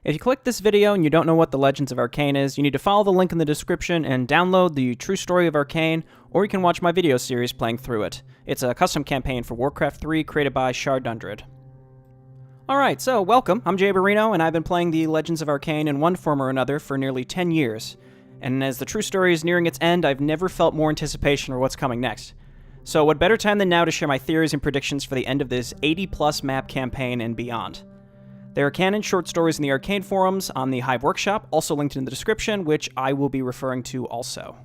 If you click this video and you don't know what the Legends of Arkain is, you need to follow the link in the description and download the True Story of Arkain, or you can watch my video series playing through it. It's a custom campaign for Warcraft 3 created by Shardundred. Alright, so welcome, I'm Jay Barino, and I've been playing the Legends of Arkain in one form or another for nearly 10 years. And as the true story is nearing its end, I've never felt more anticipation for what's coming next. So what better time than now to share my theories and predictions for the end of this 80-plus map campaign and beyond. There are canon short stories in the Arcane forums on the Hive Workshop, also linked in the description, which I will be referring to also.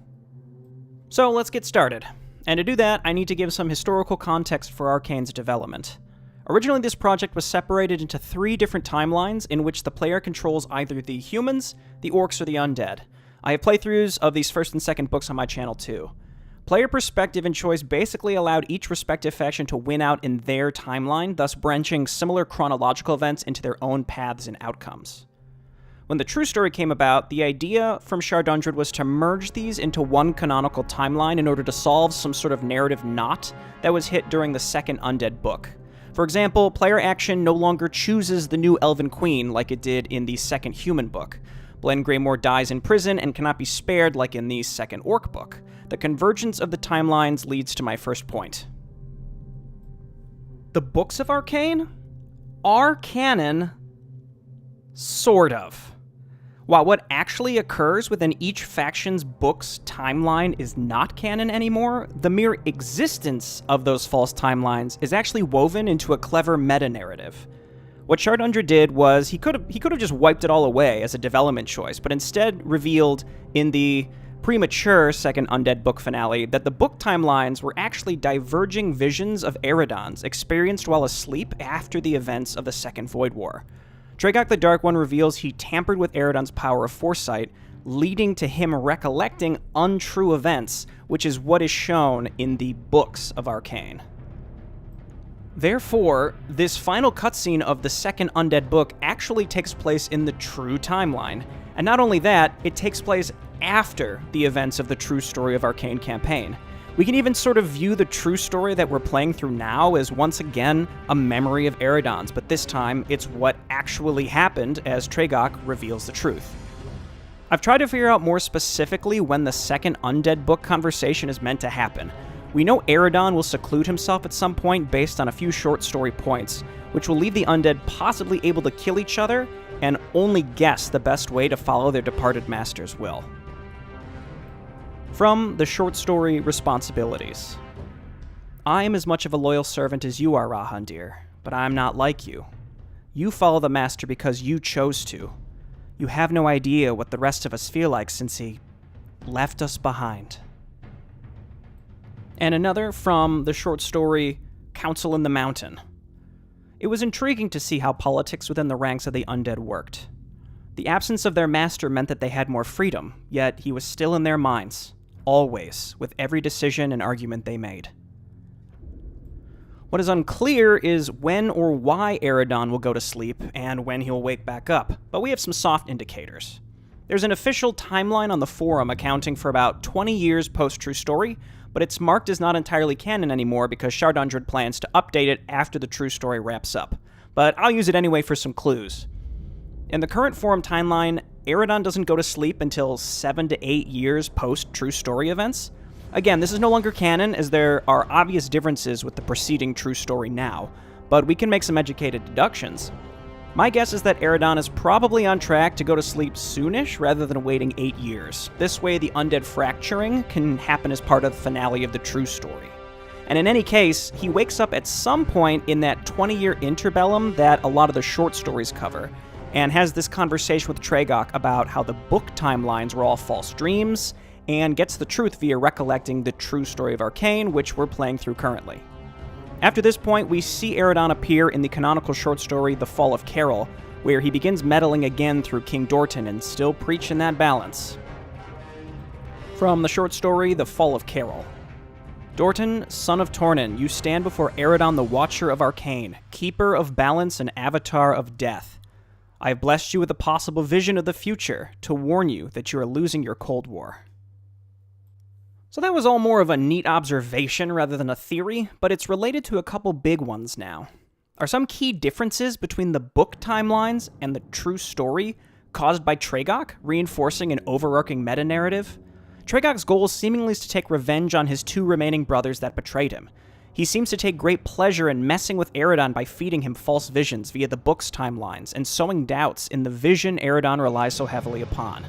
So let's get started. And to do that, I need to give some historical context for Arkane's development. Originally, this project was separated into 3 different timelines in which the player controls either the humans, the orcs, or the undead. I have playthroughs of these first and second books on my channel too. Player perspective and choice basically allowed each respective faction to win out in their timeline, thus branching similar chronological events into their own paths and outcomes. When the True Story came about, the idea from Shardundred was to merge these into one canonical timeline in order to solve some sort of narrative knot that was hit during the second Undead book. For example, player action no longer chooses the new Elven Queen like it did in the second Human book. Blen Greymore dies in prison and cannot be spared like in the second Orc book. The convergence of the timelines leads to my first point. The books of Arcane are canon, sort of. While what actually occurs within each faction's book's timeline is not canon anymore, the mere existence of those false timelines is actually woven into a clever meta-narrative. What Shardundred did was he could have just wiped it all away as a development choice, but instead revealed in the premature second Undead book finale that the book timelines were actually diverging visions of Aridons experienced while asleep after the events of the Second Void War. Tragok the Dark One reveals he tampered with Aridon's power of foresight, leading to him recollecting untrue events, which is what is shown in the books of Arcane. Therefore, this final cutscene of the second Undead book actually takes place in the true timeline. And not only that, it takes place after the events of the True Story of Arkain campaign. We can even sort of view the true story that we're playing through now as once again a memory of Aridon's, but this time it's what actually happened as Tragok reveals the truth. I've tried to figure out more specifically when the second Undead book conversation is meant to happen. We know Aridon will seclude himself at some point based on a few short story points, which will leave the undead possibly able to kill each other and only guess the best way to follow their departed master's will. From the short story Responsibilities. I am as much of a loyal servant as you are, Rahandir, but I am not like you. You follow the master because you chose to. You have no idea what the rest of us feel like since he left us behind. And another from the short story Council in the Mountain. It was intriguing to see how politics within the ranks of the undead worked. The absence of their master meant that they had more freedom, yet he was still in their minds, always, with every decision and argument they made. What is unclear is when or why Aridon will go to sleep and when he'll wake back up, but we have some soft indicators. There's an official timeline on the forum accounting for about 20 years post-True Story, but it's marked as not entirely canon anymore because Shardundred plans to update it after the True Story wraps up. But I'll use it anyway for some clues. In the current forum timeline, Aridon doesn't go to sleep until 7 to 8 years post-True Story events. Again, this is no longer canon, as there are obvious differences with the preceding True Story now, but we can make some educated deductions. My guess is that Aridon is probably on track to go to sleep soonish rather than waiting 8 years. This way the undead fracturing can happen as part of the finale of the True Story. And in any case, he wakes up at some point in that 20-year interbellum that a lot of the short stories cover, and has this conversation with Tragok about how the book timelines were all false dreams, and gets the truth via recollecting the True Story of Arkain, which we're playing through currently. After this point, we see Aridon appear in the canonical short story The Fall of Carol, where he begins meddling again through King Dorton and still preaching that balance. From the short story The Fall of Carol. Dorton, son of Tornin, you stand before Aridon the Watcher of Arkain, keeper of balance and avatar of death. I have blessed you with a possible vision of the future to warn you that you are losing your Cold War. So that was all more of a neat observation rather than a theory, but it's related to a couple big ones now. are some key differences between the book timelines and the true story caused by Tragok, reinforcing an overarching meta-narrative. Tragok's goal seemingly is to take revenge on his 2 remaining brothers that betrayed him. He seems to take great pleasure in messing with Aridon by feeding him false visions via the book's timelines and sowing doubts in the vision Aridon relies so heavily upon.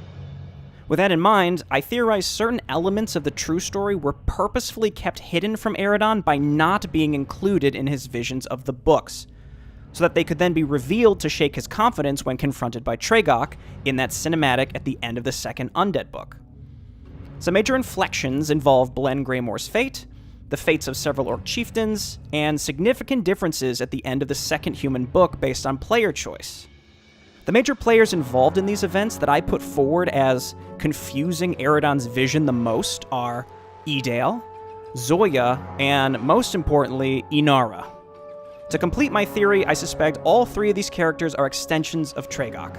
With that in mind, I theorize certain elements of the true story were purposefully kept hidden from Aridon by not being included in his visions of the books, so that they could then be revealed to shake his confidence when confronted by Tragok in that cinematic at the end of the second Undead book. Some major inflections involve Blen Greymore's fate, the fates of several orc chieftains, and significant differences at the end of the second human book based on player choice. The major players involved in these events that I put forward as confusing Aridon's vision the most are Edale, Zoya, and most importantly, Inara. To complete my theory, I suspect all 3 of these characters are extensions of Tragok.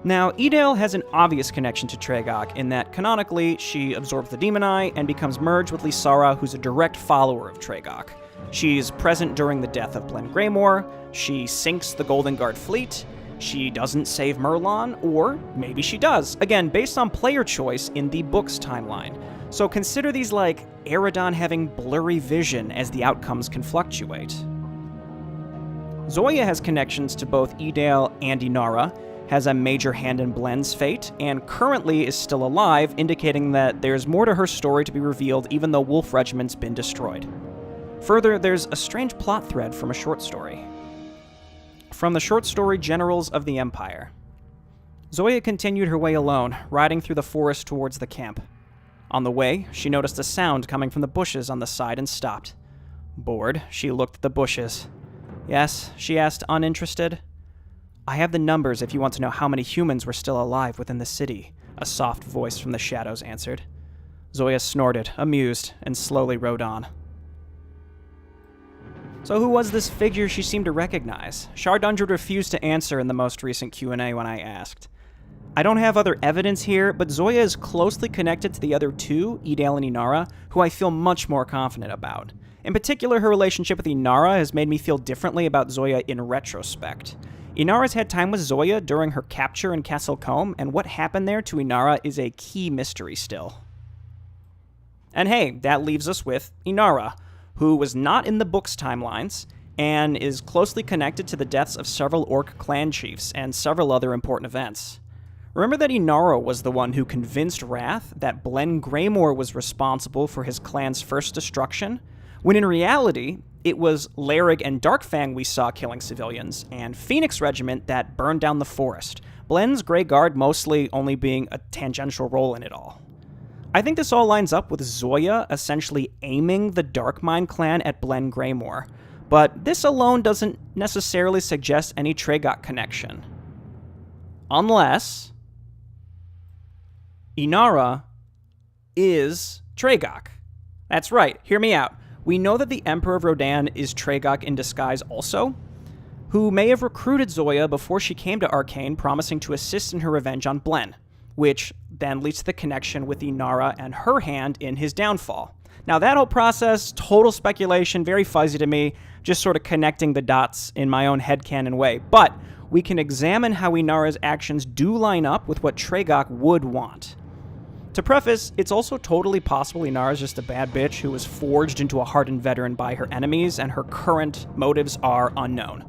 Now, Edale has an obvious connection to Tragok in that, canonically, she absorbs the Demon Eye and becomes merged with Lysara, who's a direct follower of Tragok. She's present during the death of Blen Greymore, she sinks the Golden Guard fleet, she doesn't save Merlon, or maybe she does, again, based on player choice in the book's timeline. So consider these like Aridon having blurry vision as the outcomes can fluctuate. Zoya has connections to both Edale and Inara, has a major hand in Blen's fate, and currently is still alive, indicating that there's more to her story to be revealed even though Wolf Regiment's been destroyed. Further, there's a strange plot thread from a short story. From the short story Generals of the Empire. Zoya continued her way alone, riding through the forest towards the camp. On the way, she noticed a sound coming from the bushes on the side and stopped. Bored, she looked at the bushes. Yes, she asked, uninterested. I have the numbers if you want to know how many humans were still alive within the city, a soft voice from the shadows answered. Zoya snorted, amused, and slowly rode on. So who was this figure she seemed to recognize? Shardundred refused to answer in the most recent Q&A when I asked. I don't have other evidence here, but Zoya is closely connected to the other 2, Edale and Inara, who I feel much more confident about. In particular, her relationship with Inara has made me feel differently about Zoya in retrospect. Inara's had time with Zoya during her capture in Castle Combe, and what happened there to Inara is a key mystery still. And hey, that leaves us with Inara, who was not in the book's timelines, and is closely connected to the deaths of several orc clan chiefs and several other important events. Remember that Inara was the one who convinced Wrath that Blen Greymore was responsible for his clan's first destruction, when in reality, it was Larig and Darkfang we saw killing civilians, and Phoenix Regiment that burned down the forest, Blen's Grey Guard mostly only being a tangential role in it all. I think this all lines up with Zoya essentially aiming the Darkmind clan at Blen Greymore, but this alone doesn't necessarily suggest any Tragok connection. Unless Inara is Tragok. That's right, hear me out. We know that the Emperor of Rodan is Tragok in disguise also, who may have recruited Zoya before she came to Arcane, promising to assist in her revenge on Blen, which then leads to the connection with Inara and her hand in his downfall. Now that whole process, total speculation, very fuzzy to me, just sort of connecting the dots in my own headcanon way, but we can examine how Inara's actions do line up with what Tragok would want. To preface, it's also totally possible Inara's just a bad bitch who was forged into a hardened veteran by her enemies, and her current motives are unknown.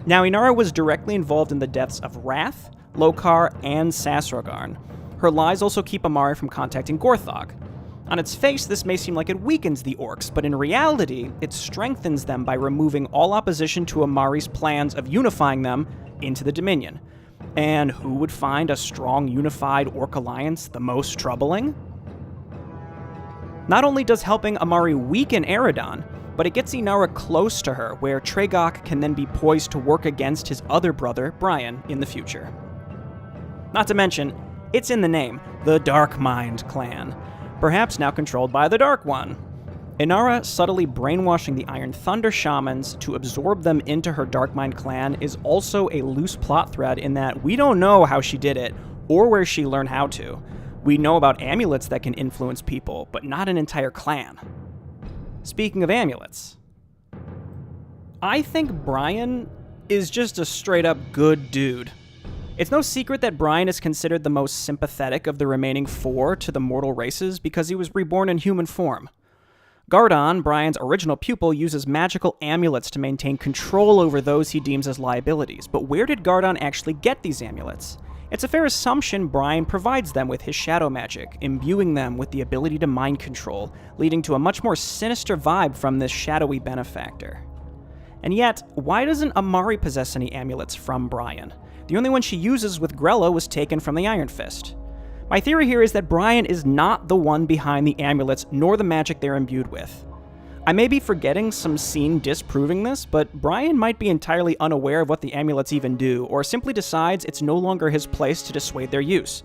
Now, Inara was directly involved in the deaths of Wrath, Lokar, and Sasrogarn. Her lies also keep Amari from contacting Gorthog. On its face, this may seem like it weakens the orcs, but in reality, it strengthens them by removing all opposition to Amari's plans of unifying them into the Dominion. And who would find a strong, unified orc alliance the most troubling? Not only does helping Amari weaken Aridon, but it gets Inara close to her, where Tragok can then be poised to work against his other brother, Brian, in the future. Not to mention, it's in the name, the Darkmind clan, perhaps now controlled by the Dark One. Inara subtly brainwashing the Iron Thunder shamans to absorb them into her Darkmind clan is also a loose plot thread in that we don't know how she did it, or where she learned how to. We know about amulets that can influence people, but not an entire clan. Speaking of amulets, I think Brian is just a straight-up good dude. It's no secret that Brian is considered the most sympathetic of the remaining 4 to the mortal races because he was reborn in human form. Gardon, Brian's original pupil, uses magical amulets to maintain control over those he deems as liabilities. But where did Gardon actually get these amulets? It's a fair assumption Brian provides them with his shadow magic, imbuing them with the ability to mind control, leading to a much more sinister vibe from this shadowy benefactor. And yet, why doesn't Amari possess any amulets from Brian? The only one she uses with Grella was taken from the Iron Fist. My theory here is that Brian is not the one behind the amulets, nor the magic they're imbued with. I may be forgetting some scene disproving this, but Brian might be entirely unaware of what the amulets even do, or simply decides it's no longer his place to dissuade their use.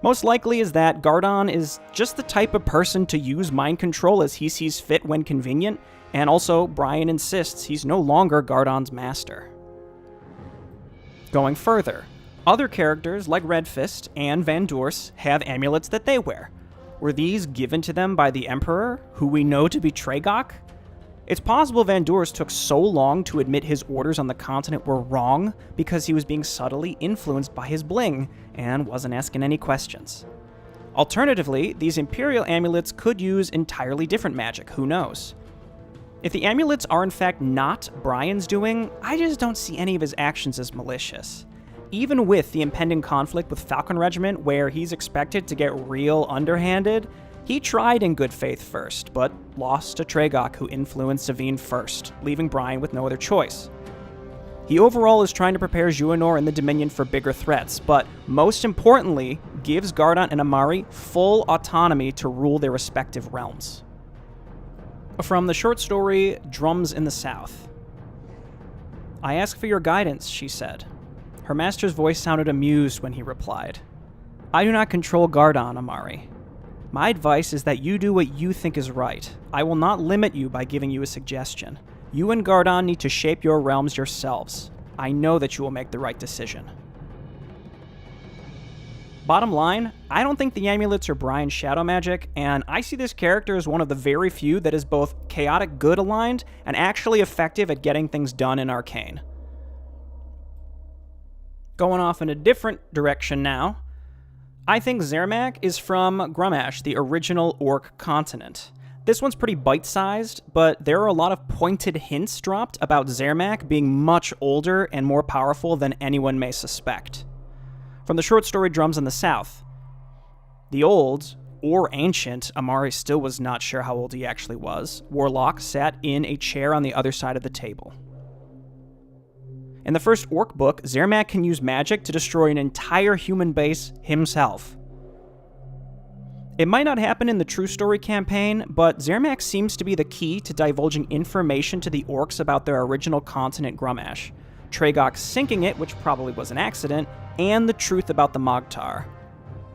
Most likely is that Gardon is just the type of person to use mind control as he sees fit when convenient, and also Brian insists he's no longer Gardon's master. Going further, other characters like Red Fist and Van Doors have amulets that they wear. Were these given to them by the Emperor, who we know to be Tragok? It's possible Van Doors took so long to admit his orders on the continent were wrong because he was being subtly influenced by his bling and wasn't asking any questions. Alternatively, these Imperial amulets could use entirely different magic, who knows? If the amulets are in fact not Brian's doing, I just don't see any of his actions as malicious. Even with the impending conflict with Falcon Regiment, where he's expected to get real underhanded, he tried in good faith first, but lost to Tragok, who influenced Savine first, leaving Brian with no other choice. He overall is trying to prepare Juanor and the Dominion for bigger threats, but most importantly, gives Gardon and Amari full autonomy to rule their respective realms. From the short story, Drums in the South. "I ask for your guidance," she said. Her master's voice sounded amused when he replied. "I do not control Gardon, Amari. My advice is that you do what you think is right. I will not limit you by giving you a suggestion. You and Gardon need to shape your realms yourselves. I know that you will make the right decision." Bottom line, I don't think the amulets are Brian's shadow magic, and I see this character as one of the very few that is both chaotic good aligned and actually effective at getting things done in Arcane. Going off in a different direction now, I think Zerak is from Grummash, the original Orc continent. This one's pretty bite-sized, but there are a lot of pointed hints dropped about Zerak being much older and more powerful than anyone may suspect. From the short story Drums in the South, the old, or ancient, Amari still was not sure how old he actually was, Warlock sat in a chair on the other side of the table. In the first Orc book, Zerak can use magic to destroy an entire human base himself. It might not happen in the True Story campaign, but Zerak seems to be the key to divulging information to the Orcs about their original continent Grummash, Tragok sinking it, which probably was an accident, and the truth about the Mogtar.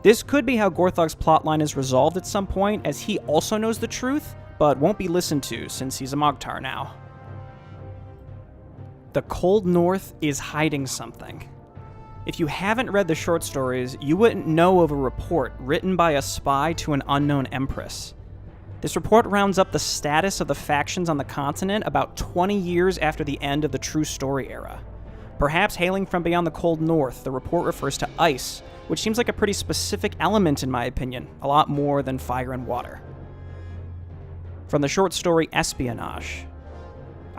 This could be how Gorthog's plotline is resolved at some point, as he also knows the truth, but won't be listened to since he's a Mogtar now. The Cold North is hiding something. If you haven't read the short stories, you wouldn't know of a report written by a spy to an unknown Empress. This report rounds up the status of the factions on the continent about 20 years after the end of the True Story era. Perhaps hailing from beyond the Cold North, the report refers to ice, which seems like a pretty specific element in my opinion, a lot more than fire and water. From the short story Espionage.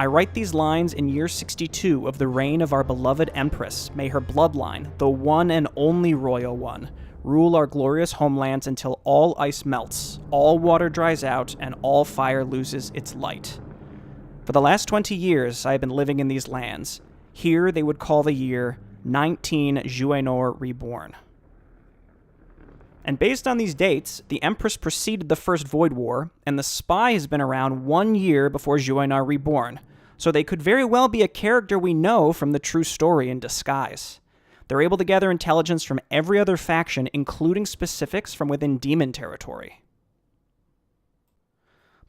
I write these lines in year 62 of the reign of our beloved Empress. May her bloodline, the one and only royal one, rule our glorious homelands until all ice melts, all water dries out, and all fire loses its light. For the last 20 years, I have been living in these lands. Here they would call the year 19 Juanor Reborn. And based on these dates, the Empress preceded the First Void War, and the spy has been around 1 year before Juanor Reborn, so they could very well be a character we know from the True Story in disguise. They're able to gather intelligence from every other faction, including specifics from within demon territory.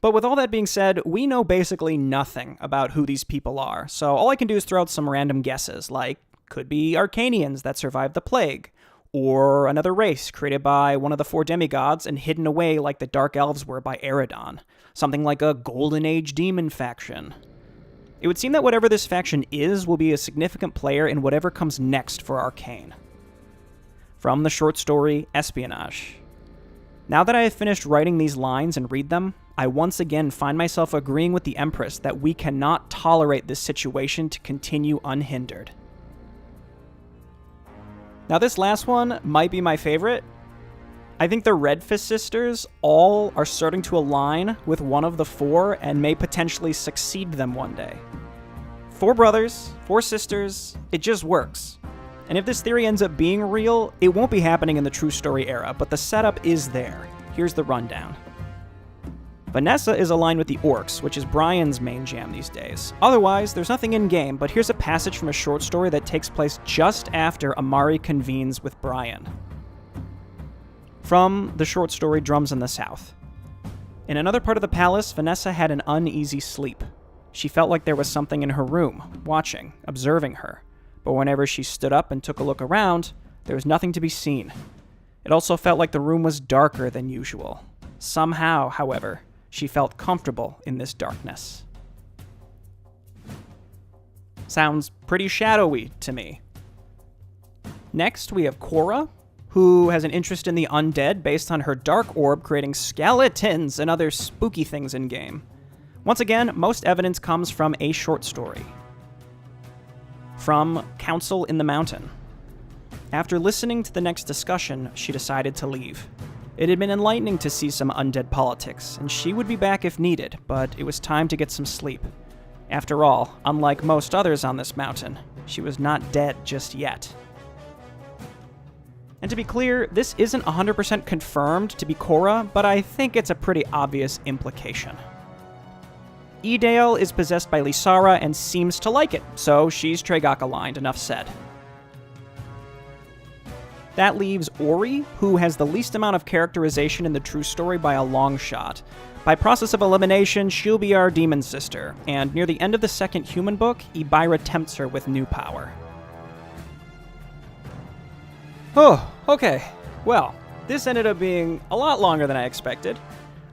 But with all that being said, we know basically nothing about who these people are, so all I can do is throw out some random guesses, like, could be Arcanians that survived the plague, or another race created by one of the 4 demigods and hidden away like the Dark Elves were by Aridon, something like a Golden Age demon faction. It would seem that whatever this faction is will be a significant player in whatever comes next for Arcane. From the short story, Espionage. Now that I have finished writing these lines and read them, I once again find myself agreeing with the Empress that we cannot tolerate this situation to continue unhindered. Now this last one might be my favorite. I think the Red Fist sisters all are starting to align with one of the four and may potentially succeed them one day. 4 brothers, 4 sisters, it just works. And if this theory ends up being real, it won't be happening in the True Story era, but the setup is there. Here's the rundown. Vanessa is aligned with the Orcs, which is Brian's main jam these days. Otherwise, there's nothing in-game, but here's a passage from a short story that takes place just after Amari convenes with Brian. From the short story Drums in the South. In another part of the palace, Vanessa had an uneasy sleep. She felt like there was something in her room, watching, observing her. But whenever she stood up and took a look around, there was nothing to be seen. It also felt like the room was darker than usual. Somehow, however, she felt comfortable in this darkness. Sounds pretty shadowy to me. Next, we have Cora, who has an interest in the undead based on her dark orb creating skeletons and other spooky things in-game. Once again, most evidence comes from a short story. From Council in the Mountain. After listening to the next discussion, she decided to leave. It had been enlightening to see some undead politics, and she would be back if needed, but it was time to get some sleep. After all, unlike most others on this mountain, she was not dead just yet. And to be clear, this isn't 100% confirmed to be Cora, but I think it's a pretty obvious implication. Edale is possessed by Lysara and seems to like it, so she's Tragok aligned, enough said. That leaves Ori, who has the least amount of characterization in the True Story by a long shot. By process of elimination, she'll be our demon sister, and near the end of the second human book, Ibira tempts her with new power. Oh, okay. Well, this ended up being a lot longer than I expected.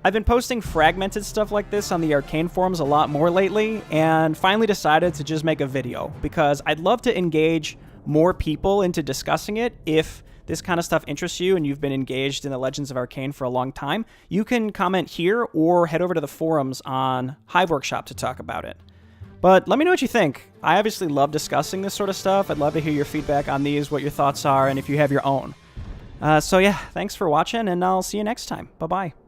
I've been posting fragmented stuff like this on the Arcane forums a lot more lately, and finally decided to just make a video, because I'd love to engage more people into discussing it. If this kind of stuff interests you and you've been engaged in the Legends of Arcane for a long time, you can comment here or head over to the forums on Hive Workshop to talk about it. But let me know what you think. I obviously love discussing this sort of stuff. I'd love to hear your feedback on these, what your thoughts are, and if you have your own. So yeah, thanks for watching, and I'll see you next time. Bye-bye.